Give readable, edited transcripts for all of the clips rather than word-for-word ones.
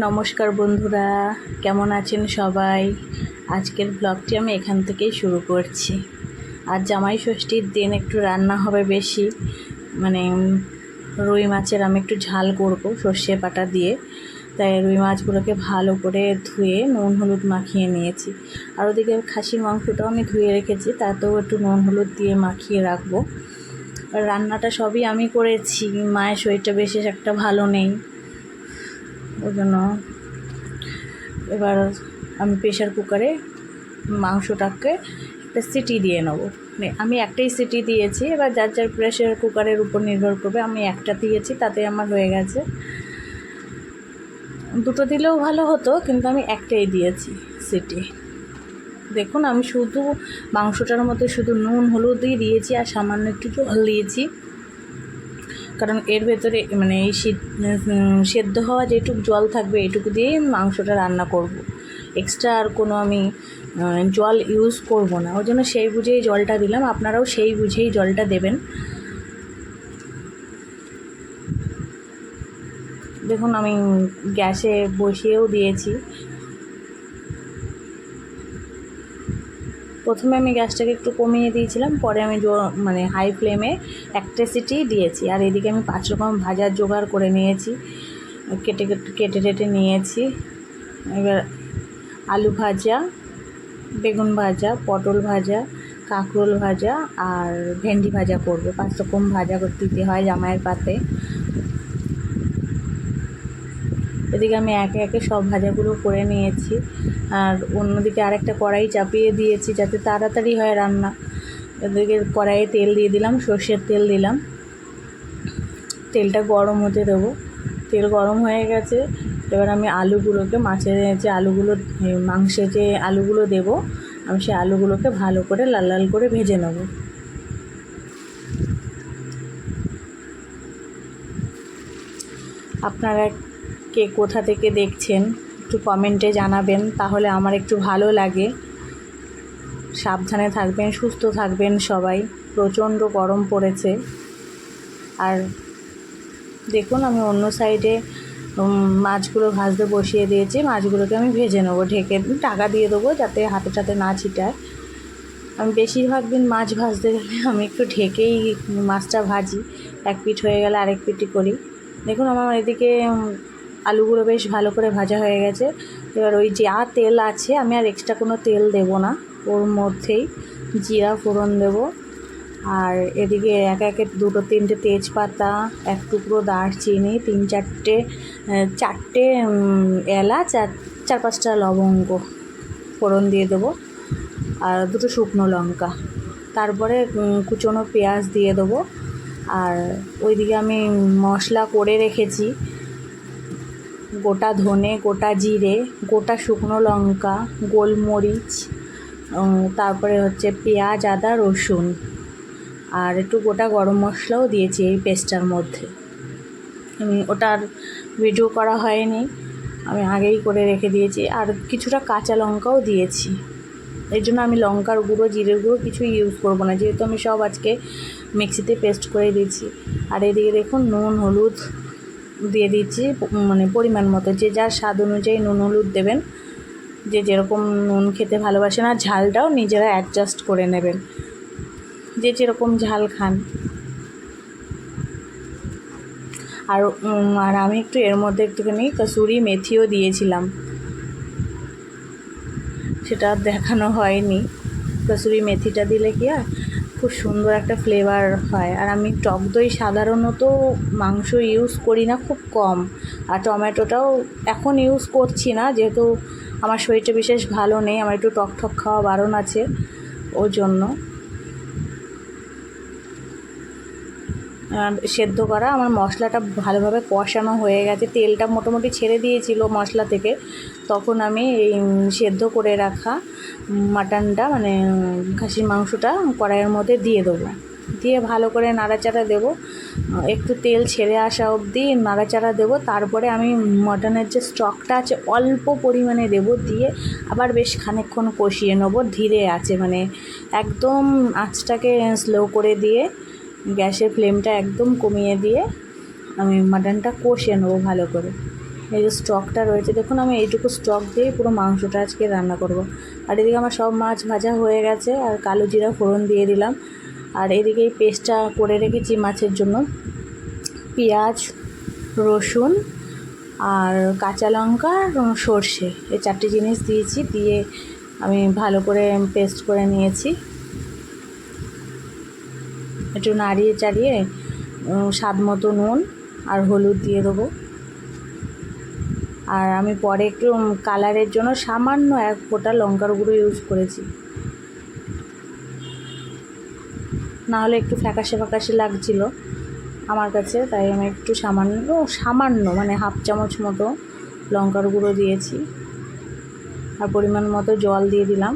নমস্কার বন্ধুরা, কেমন আছেন সবাই? আজকের ব্লগটি আমি এখান থেকেই শুরু করছি। আজ জামাই ষষ্ঠীর দিন একটু রান্না হবে বেশি, মানে রুই মাছের আমি একটু ঝাল করব সর্ষে বাটা দিয়ে। তাই রুই মাছগুলোকে ভালো করে ধুয়ে নুন হলুদ মাখিয়ে নিয়েছি। আর ওদিকে খাসির মাংসটাও আমি ধুয়ে রেখেছি, তাতেও একটু নুন হলুদ দিয়ে মাখিয়ে রাখবো। রান্নাটা সবই আমি করেছি, মায়ের শরীরটা বেশি একটা ভালো নেই, ওই জন্য এবার আমি প্রেশার কুকারে মাংসটাকে একটা সিটি দিয়ে নেব। আমি একটাই সিটি দিয়েছি, এবার যার যার প্রেশার কুকারের উপর নির্ভর করবে। আমি একটা দিয়েছি, তাতে আমার হয়ে গেছে। দুটো দিলেও ভালো হতো, কিন্তু আমি একটাই দিয়েছি সিটি। দেখুন, আমি শুধু মাংসটার মধ্যে শুধু নুন হলুদই দিয়েছি আর সামান্য একটু জল দিয়েছি, কারণ এর ভেতরে মানে এই সেদ্ধ হওয়া যেটুকু জল থাকবে এটুকু দিয়েই মাংসটা রান্না করব। এক্সট্রা আর কোনো আমি জল ইউজ করব না, ওই জন্য সেই বুঝেই জলটা দিলাম। আপনারাও সেই বুঝেই জলটা দেবেন। দেখুন, আমি গ্যাসে বসিয়েও দিয়েছি। প্রথমে আমি গ্যাসটাকে একটু কমিয়ে দিয়েছিলাম, পরে আমি মানে হাই ফ্লেমে একটা সিটি দিয়েছি। আর এদিকে আমি 5 রকম ভাজার জোগাড় করে নিয়েছি, কেটে নিয়েছি। এবার আলু ভাজা, বেগুন ভাজা, পটল ভাজা, কাঁকরোল ভাজা আর ভেন্ডি ভাজা করব। 5 রকম ভাজা করতে দিতে হয় জামাইয়ের পাতে। এদিকে আমি একে একে সব ভাজাগুলো করে নিয়েছি, আর অন্যদিকে আরেকটা কড়াই চাপিয়ে দিয়েছি যাতে তাড়াতাড়ি হয় রান্না। এদিকে কড়াইয়ে তেল দিয়ে দিলাম, সর্ষের তেল দিলাম। তেলটা গরম হতে দেবো। তেল গরম হয়ে গেছে, এবার আমি আলুগুলোকে, মাছের যে আলুগুলো, মাংসে যে আলুগুলো দেবো, আমি সেই আলুগুলোকে ভালো করে লাল লাল করে ভেজে নেব। আপনারা কে কোথা থেকে দেখছেন একটু কমেন্টে জানাবেন, তাহলে আমার একটু ভালো লাগে। সাবধানে থাকবেন, সুস্থ থাকবেন সবাই। প্রচণ্ড গরম পড়েছে। আর দেখুন, আমি অন্য সাইডে মাছগুলো ভাজতে বসিয়ে দিয়েছি। মাছগুলোকে আমি ভেজে নেবো, ঢেকে ঢাকা দিয়ে দেবো যাতে হাতে টাতে না ছিটায়। আমি বেশিরভাগ দিন মাছ ভাজতে গেলে আমি একটু ঢেকেই মাছটা ভাজি, এক পিঠ হয়ে গেলে আরেক পিঠই করি। দেখুন, আমার এদিকে আলুগুলো বেশ ভালো করে ভাজা হয়ে গেছে। এবার ওই যা তেল আছে, আমি আর এক্সট্রা কোনো তেল দেব না, ওর মধ্যেই জিরা ফোড়ন দেব। আর এদিকে একে একে 2-3টে তেজপাতা, এক টুকরো দারচিনি, 4টে এলাচ আর 4-5টা লবঙ্গ ফোড়ন দিয়ে দেবো, আর 2টো শুকনো লঙ্কা। তারপরে কুচনো পেঁয়াজ দিয়ে দেবো। আর ওইদিকে আমি মশলা করে রেখেছি, গোটা ধনে, গোটা জিরে, গোটা শুকনো লঙ্কা, গোলমরিচ, তারপরে হচ্ছে পেঁয়াজ, আদা, রসুন, আর একটু গোটা গরম মশলাও দিয়েছি এই পেস্টটার মধ্যে। আমি ওটার ভিডিও করা হয়নি, আমি আগেই করে রেখে দিয়েছি। আর কিছুটা কাঁচা লঙ্কাও দিয়েছি। এর জন্য আমি লঙ্কার গুঁড়ো, জিরের গুঁড়ো কিছু ইউজ করব না, যেহেতু আমি সব আজকে মিক্সিতে পেস্ট করে দিয়েছি। আর এদিকে দেখুন, নুন হলুদ দিয়ে দিচ্ছি মানে পরিমাণ মতো। যে যার স্বাদ অনুযায়ী নুন হলুদ দেবেন, যে যেরকম নুন খেতে ভালোবাসেন। আর ঝালটাও নিজেরা অ্যাডজাস্ট করে নেবেন, যে যেরকম ঝাল খান। আর আমি একটু এর মধ্যে একটুখানি কসুরি মেথিও দিয়েছিলাম, সেটা দেখানো হয়নি। কসুরি মেথিটা দিলে কি আর খুব সুন্দর একটা ফ্লেভার হয়। আর আমি টক দই সাধারণত মাংস ইউজ করি না, খুব কম। আর টমেটোটাও এখন ইউজ করছি না, যেহেতু আমার শরীরটা বিশেষ ভালো নেই, আমার একটু টক ঠক খাওয়া বারণ আছে, ওর জন্য। সেদ্ধ করা আমার মশলাটা ভালোভাবে কষানো হয়ে গেছে, তেলটা মোটামুটি ছেড়ে দিয়েছিল মশলা থেকে। তখন আমি এই সেদ্ধ করে রাখা মাটনটা, মানে খাসির মাংসটা কড়াইয়ের মধ্যে দিয়ে দেবো, দিয়ে ভালো করে নাড়াচাড়া দেবো। একটু তেল ছেড়ে আসা অবধি নাড়াচাড়া দেবো। তারপরে আমি মটনের যে স্টকটা আছে অল্প পরিমাণে দেবো, দিয়ে আবার বেশ খানিকক্ষণ কষিয়ে নেবো ধীরে আছে, মানে একদম আঁচটাকে স্লো করে দিয়ে, গ্যাসের ফ্লেমটা একদম কমিয়ে দিয়ে আমি মাটনটা কষিয়ে নেবো ভালো করে। এই যে স্টকটা রয়েছে দেখুন, আমি এইটুকু স্টক দিয়েই পুরো মাংসটা আজকে রান্না করব। আর এদিকে আমার সব মাছ ভাজা হয়ে গেছে, আর কালো জিরা ফোড়ন দিয়ে দিলাম। আর এদিকে এই পেস্টটা করে রেখেছি মাছের জন্য, পেঁয়াজ, রসুন আর কাঁচা লঙ্কা, সর্ষে, এই 4টে জিনিস দিয়েছি, দিয়ে আমি ভালো করে পেস্ট করে নিয়েছি। একটু নাড়িয়ে চাড়িয়ে স্বাদ মতো নুন আর হলুদ দিয়ে দেবো। আর আমি পরে একটু কালারের জন্য সামান্য 1 ফোঁটা লঙ্কার গুঁড়ো ইউজ করেছি, নাহলে একটু ফ্যাকাশে ফ্যাকাশে লাগছিল আমার কাছে, তাই আমি একটু সামান্য মানে হাফ চামচ মতো লঙ্কার গুঁড়ো দিয়েছি। আর পরিমাণ মতো জল দিয়ে দিলাম।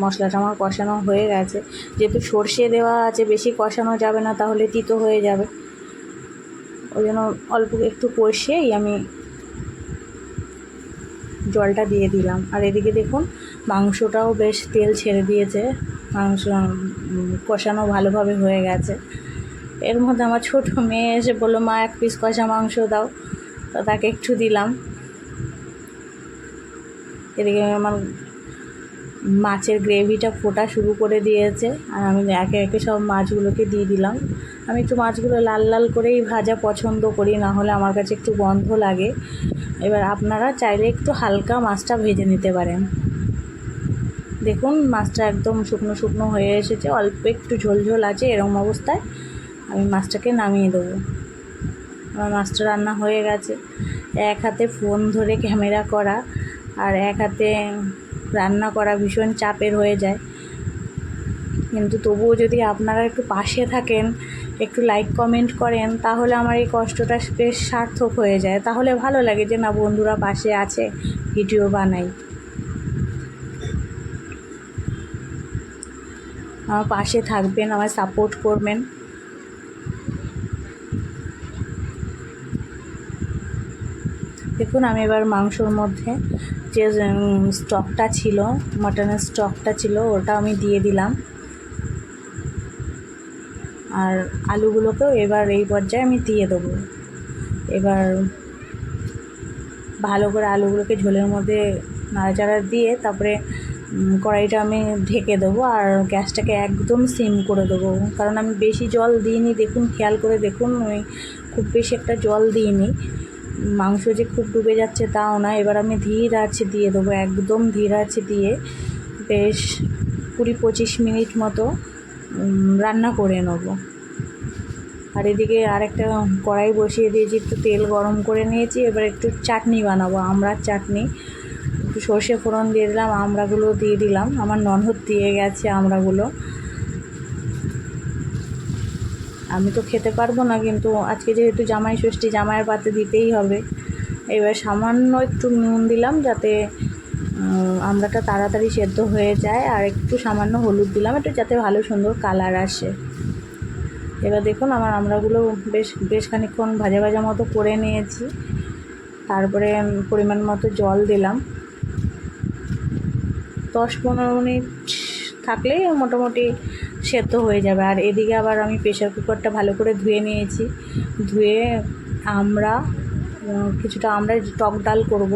মশলাটা আমার কষানো হয়ে গেছে, যেহেতু সর্ষে দেওয়া আছে বেশি কষানো যাবে না, তাহলে তিতো হয়ে যাবে, ওই জন্য অল্প একটু কষিয়েই আমি জলটা দিয়ে দিলাম। আর এদিকে দেখুন মাংসটাও বেশ তেল ছেড়ে দিয়েছে, মাংস কষানো ভালোভাবে হয়ে গেছে। এর মধ্যে আমার ছোট মেয়ে এসে বললো, মা 1 পিস কষা মাংস দাও, তো তাকে একটু দিলাম। এদিকে আমার মাছের গ্রেভিটা ফোটা শুরু করে দিয়েছে, আর আমি একে একে সব মাছগুলোকে দিয়ে দিলাম। আমি একটু মাছগুলো লাল লাল করেই ভাজা পছন্দ করি, না হলে আমার কাছে একটু গন্ধ লাগে। এবার আপনারা চাইলে একটু হালকা মাছটা ভেজে নিতে পারেন। দেখুন মাছটা একদম শুকনো শুকনো হয়ে এসেছে, অল্প একটু ঝোল ঝোল আছে, এরকম অবস্থায় আমি মাছটাকে নামিয়ে দেবো। আমার মাছটা রান্না হয়ে গেছে। এক হাতে ফোন ধরে ক্যামেরা করা আর এক হাতে রান্না করা ভীষণ চাপের হয়ে যায়, কিন্তু তবুও যদি আপনারা একটু পাশে থাকেন, একটু লাইক কমেন্ট করেন, তাহলে আমার এই কষ্টটা বেশ সার্থক হয়ে যায়। তাহলে ভালো লাগে যে না, বন্ধুরা পাশে আছে, ভিডিও বানাই। আমার পাশে থাকবেন, আমায় সাপোর্ট করবেন। দেখুন আমি এবার মাংসর মধ্যে যে স্টকটা ছিল, মাটনের স্টকটা ছিল, ওটা আমি দিয়ে দিলাম। আর আলুগুলোকেও এবার এই পর্যায়ে আমি দিয়ে দেবো। এবার ভালো করে আলুগুলোকে ঝোলের মধ্যে নাড়াচাড়া দিয়ে তারপরে কড়াইটা আমি ঢেকে দেবো, আর গ্যাসটাকে একদম সিম করে দেবো, কারণ আমি বেশি জল দিইনি। দেখুন খেয়াল করে দেখুন, আমি খুব বেশি একটা জল দিইনি। মাংস যে খুব ডুবে যাচ্ছে তাও না। এবার আমি ধীর আঁচে দিয়ে দেবো, একদম ধীর আঁচে দিয়ে বেশ 20-25 মিনিট মতো রান্না করে নেব। আর এদিকে আরেকটা কড়াই বসিয়ে দিয়েছি, একটু তেল গরম করে নিয়েছি। এবার একটু চাটনি বানাবো, আমড়ার চাটনি। একটু সর্ষে ফোড়ন দিয়ে দিলাম, আমড়াগুলো দিয়ে দিলাম। আমার ননদ দিয়ে গেছে আমড়াগুলো, আমি তো খেতে পারবো না, কিন্তু আজকে যেহেতু জামাই ষষ্ঠী, জামাইয়ের পাতে দিতেই হবে। এবার সামান্য একটু নুন দিলাম, যাতে আমড়াটা তাড়াতাড়ি সেদ্ধ হয়ে যায়, আর একটু সামান্য হলুদ দিলাম, একটু যাতে ভালো সুন্দর কালার আসে। এবার দেখুন আমার আমড়াগুলো বেশ খানিকক্ষণ ভাজা ভাজা মতো করে নিয়েছি। তারপরে পরিমাণ মতো জল দিলাম। 10-15 মিনিট থাকলেই মোটামুটি সেদ্ধ হয়ে যাবে। আর এদিকে আবার আমি প্রেশার কুকারটা ভালো করে ধুয়ে নিয়েছি। ধুয়ে কিছুটা আমরা টক ডাল করব,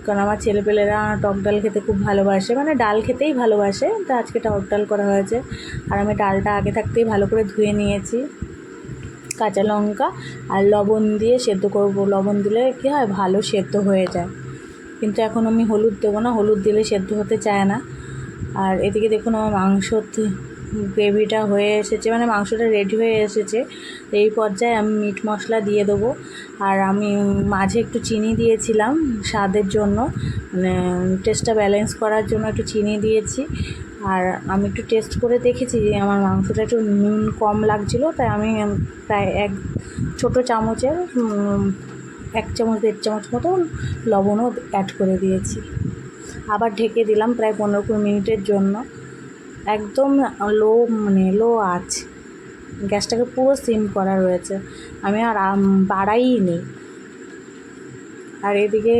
কারণ আমার ছেলেপেলেরা টক ডাল খেতে খুব ভালোবাসে, মানে ডাল খেতেই ভালোবাসে, তো আজকে টক ডাল করা হয়েছে। আর আমি ডালটা আগে থাকতেই ভালো করে ধুয়ে নিয়েছি। কাঁচা লঙ্কা আর লবণ দিয়ে সেদ্ধ করব। লবণ দিলে কী হয়, ভালো সেদ্ধ হয়ে যায়। কিন্তু এখন আমি হলুদ দেবো না, হলুদ দিলে সেদ্ধ হতে চায় না। আর এদিকে দেখুন আমার মাংসর গ্রেভিটা হয়ে এসেছে, মানে মাংসটা রেডি হয়ে এসেছে। এই পর্যায়ে আমি মিট মশলা দিয়ে দেবো। আর আমি মাঝে একটু চিনি দিয়েছিলাম স্বাদের জন্য, মানে টেস্টটা ব্যালেন্স করার জন্য একটু চিনি দিয়েছি। আর আমি একটু টেস্ট করে দেখেছি যে আমার মাংসটা একটু নুন কম লাগছিলো, তাই আমি প্রায় 1 ছোটো চামচের 1 চামচ 1.5 চামচ মতো লবণও অ্যাড করে দিয়েছি। আবার ঢেকে দিলাম প্রায় 15-20 মিনিটের জন্য, একদম লো আঁচ, গ্যাসটাকে পুরো সিম করা রয়েছে, আমি আর বাড়াইনি। আর এদিকে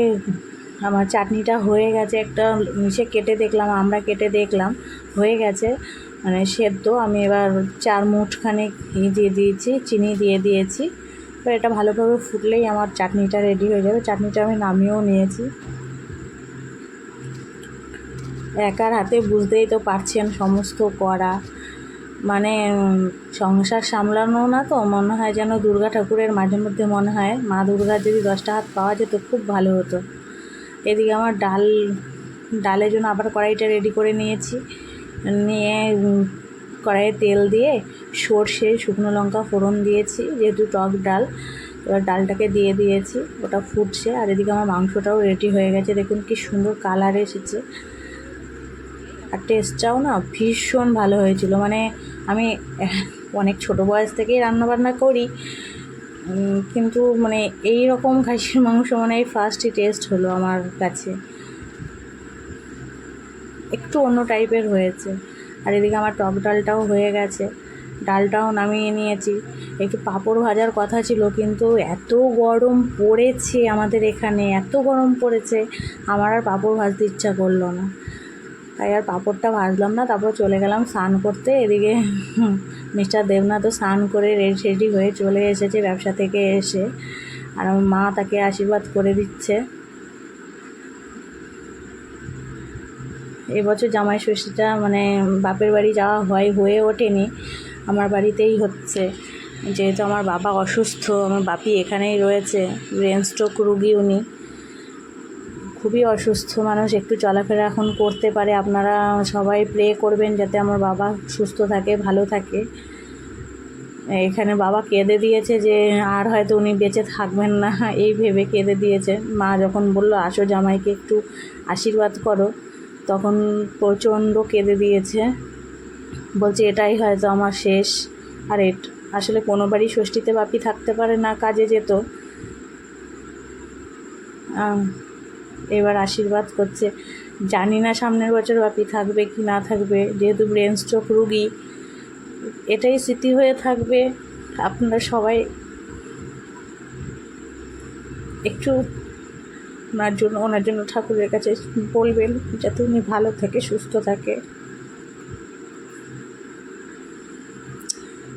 আমার চাটনিটা হয়ে গেছে, একটা কেটে দেখলাম, আমরা কেটে দেখলাম হয়ে গেছে, মানে সেদ্ধ। আমি এবার 4 মুঠখানেক দিয়ে দিয়েছি, চিনি দিয়ে দিয়েছি, এবার এটা ভালোভাবে ফুটলেই আমার চাটনিটা রেডি হয়ে যাবে। চাটনিটা আমি নামিয়েও নিয়েছি। একার হাতে বুঝতেই তো পারছেন সমস্ত করা, মানে সংসার সামলানো না, তো মনে হয় যেন দুর্গা ঠাকুরের মাঝে মধ্যে মনে হয় মা দুর্গার যদি 10টা হাত পাওয়া যেত খুব ভালো হতো। এদিকে আমার ডালের জন্য আবার কড়াইটা রেডি করে নিয়েছি। নিয়ে কড়াইয়ে তেল দিয়ে সর্ষে শুকনো লঙ্কা ফোড়ন দিয়েছি, যেহেতু টক ডাল। এবার ডালটাকে দিয়ে দিয়েছি, ওটা ফুটছে। আর এদিকে আমার মাংসটাও রেডি হয়ে গেছে, দেখুন কি সুন্দর কালার এসেছে। আর টেস্টটাও না ভীষণ ভালো হয়েছিল। মানে আমি অনেক ছোট বয়স থেকেই রান্নাবান্না করি, কিন্তু মানে এই রকম খাসির মাংস মানে এই ফার্স্টই টেস্ট হলো আমার কাছে, একটু অন্য টাইপের হয়েছে। আর এদিকে আমার টক ডালটাও হয়ে গেছে, ডালটাও নামিয়ে নিয়েছি। একটু পাঁপড় ভাজার কথা ছিল, কিন্তু এত গরম পড়েছে আমাদের এখানে, এত গরম পড়েছে, আমার আর পাঁপড় ভাজতে ইচ্ছা করলো না, তাই আর পাঁপড়টা ভাজলাম না। তারপর চলে গেলাম স্নান করতে। এদিকে মিস্টার দেবনাথও স্নান করে রেডি হয়ে চলে এসেছে ব্যবসা থেকে এসে, আর আমার মা তাকে আশীর্বাদ করে দিচ্ছে। এবছর জামাই ষষ্ঠীটা মানে বাপের বাড়ি যাওয়া হয়ে ওঠেনি, আমার বাড়িতেই হচ্ছে, যেহেতু আমার বাবা অসুস্থ। আমার বাপি এখানেই রয়েছে, ব্রেন স্ট্রোক রুগী উনি, খুবই অসুস্থ মানুষ, একটু চলাফেরা এখন করতে পারে। আপনারা সবাই প্রে করবেন যাতে আমার বাবা সুস্থ থাকে, ভালো থাকে। এখানে বাবা কেঁদে দিয়েছে যে আর হয়তো উনি বেঁচে থাকবেন না, এই ভেবে কেঁদে দিয়েছে। মা যখন বলল আসো জামাইকে একটু আশীর্বাদ করো, তখন প্রচণ্ড কেঁদে দিয়েছে, বলছে এটাই হয়তো আমার শেষ। আর আসলে কোনোবারই ষষ্ঠীতে বাপি থাকতে পারে না, কাজে যেত। এবার আশীর্বাদ করছে, জানি না সামনের বছর বাপি থাকবে কি না থাকবে, যেহেতু ব্রেন স্ট্রোক রুগী, এটাই স্মৃতি হয়ে থাকবে। আপনারা সবাই একটু ওনার জন্য ঠাকুরের কাছে বলবেন যাতে উনি ভালো থাকে, সুস্থ থাকে।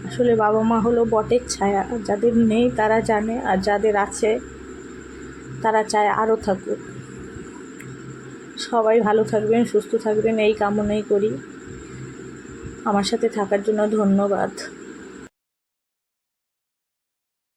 আসলে বাবা মা হলো বটের ছায়া, যাদের নেই তারা জানে, আর যাদের আছে তারা চায় আরও থাকুক। সবাই ভালো থাকবেন, সুস্থ থাকবেন, এই কামনাই করি। আমার সাথে থাকার জন্য ধন্যবাদ।